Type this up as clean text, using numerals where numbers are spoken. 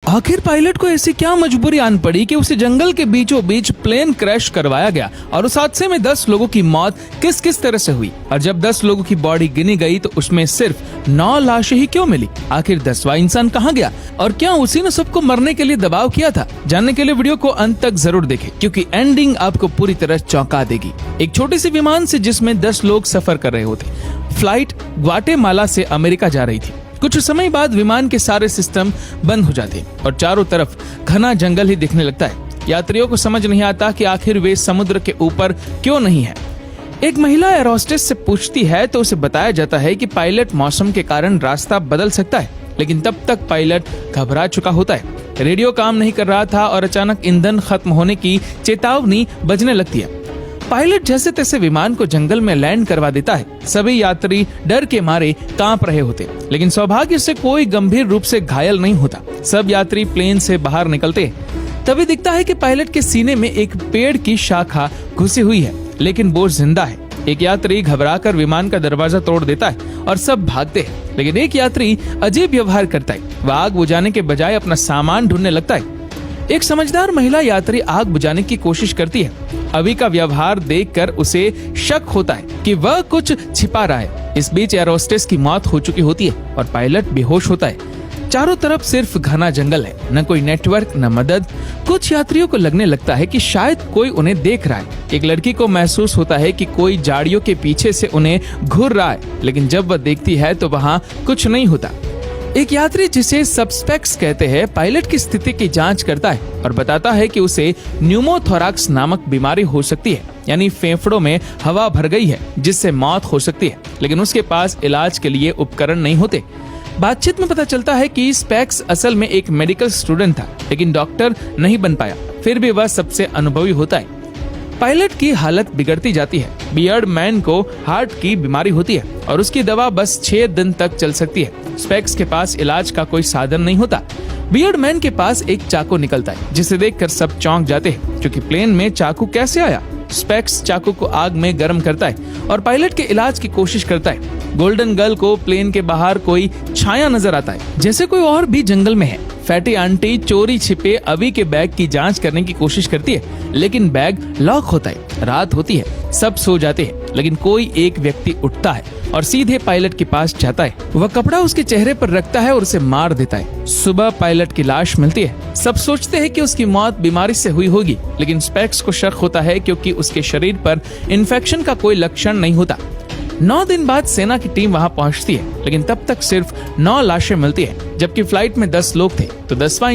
आखिर पायलट को ऐसी क्या मजबूरी आन पड़ी कि उसे जंगल के बीचों बीच प्लेन क्रैश करवाया गया और उस हादसे में 10 लोगों की मौत किस किस तरह से हुई, और जब 10 लोगों की बॉडी गिनी गई तो उसमें सिर्फ 9 लाशें ही क्यों मिली। आखिर 10वां इंसान कहाँ गया और क्या उसी ने सबको मरने के लिए दबाव किया था। जानने के लिए वीडियो को अंत तक जरूर देखें, क्योंकि एंडिंग आपको पूरी तरह चौंका देगी। एक छोटे से विमान से जिसमें 10 लोग सफर कर रहे होते, फ्लाइट ग्वाटेमाला से अमेरिका जा रही थी। कुछ समय बाद विमान के सारे सिस्टम बंद हो जाते और चारों तरफ घना जंगल ही दिखने लगता है। यात्रियों को समझ नहीं आता कि आखिर वे समुद्र के ऊपर क्यों नहीं है। एक महिला एरोस्टेस से पूछती है तो उसे बताया जाता है कि पायलट मौसम के कारण रास्ता बदल सकता है, लेकिन तब तक पायलट घबरा चुका होता है। रेडियो काम नहीं कर रहा था और अचानक ईंधन खत्म होने की चेतावनी बजने लगती है। पायलट जैसे तैसे विमान को जंगल में लैंड करवा देता है। सभी यात्री डर के मारे कांप रहे होते, लेकिन सौभाग्य से कोई गंभीर रूप से घायल नहीं होता। सब यात्री प्लेन से बाहर निकलते हैं। तभी दिखता है कि पायलट के सीने में एक पेड़ की शाखा घुसी हुई है, लेकिन वो जिंदा है। एक यात्री घबराकर विमान का दरवाजा तोड़ देता है और सब भागते हैं, लेकिन एक यात्री अजीब व्यवहार करता है। वह आग बुझाने के बजाय अपना सामान ढूंढने लगता है। एक समझदार महिला यात्री आग बुझाने की कोशिश करती है। अभी का व्यवहार देखकर उसे शक होता है कि वह कुछ छिपा रहा है। इस बीच एरोस्टेस की मौत हो चुकी होती है और पायलट बेहोश होता है। चारों तरफ सिर्फ घना जंगल है, न कोई नेटवर्क न मदद। कुछ यात्रियों को लगने लगता है कि शायद कोई उन्हें देख रहा है। एक लड़की को महसूस होता है कि कोई झाड़ियों के पीछे से उन्हें घूर रहा है, लेकिन जब वह देखती है तो वहाँ कुछ नहीं होता। एक यात्री जिसे सस्पेक्ट्स कहते हैं पायलट की स्थिति की जांच करता है और बताता है कि उसे न्यूमोथोरैक्स नामक बीमारी हो सकती है, यानी फेफड़ों में हवा भर गई है जिससे मौत हो सकती है, लेकिन उसके पास इलाज के लिए उपकरण नहीं होते। बातचीत में पता चलता है कि स्पेक्स असल में एक मेडिकल स्टूडेंट था, लेकिन डॉक्टर नहीं बन पाया। फिर भी वह सबसे अनुभवी होता है। पायलट की हालत बिगड़ती जाती है। बियर्ड मैन को हार्ट की बीमारी होती है और उसकी दवा बस 6 दिन तक चल सकती है। स्पेक्स के पास इलाज का कोई साधन नहीं होता। बियर्ड मैन के पास एक चाकू निकलता है, जिसे देखकर सब चौंक जाते हैं, क्योंकि प्लेन में चाकू कैसे आया। स्पेक्स चाकू को आग में गर्म करता है और पायलट के इलाज की कोशिश करता है। गोल्डन गर्ल को प्लेन के बाहर कोई छाया नजर आता है, जैसे कोई और भी जंगल में है। फैटी आंटी चोरी छिपे अभी के बैग की जांच करने की कोशिश करती है, लेकिन बैग लॉक होता है। रात होती है, सब सो जाते हैं, लेकिन कोई एक व्यक्ति उठता है और सीधे पायलट के पास जाता है। वह कपड़ा उसके चेहरे पर रखता है और उसे मार देता है। सुबह पायलट की लाश मिलती है। सब सोचते हैं कि उसकी मौत बीमारी से हुई होगी, लेकिन स्पेक्स को शक होता है क्योंकि उसके शरीर पर इन्फेक्शन का कोई लक्षण नहीं होता। 9 दिन बाद सेना की टीम वहां पहुंचती है, लेकिन तब तक सिर्फ 9 लाशें मिलती है, जबकि फ्लाइट में 10 लोग थे। तो 10वां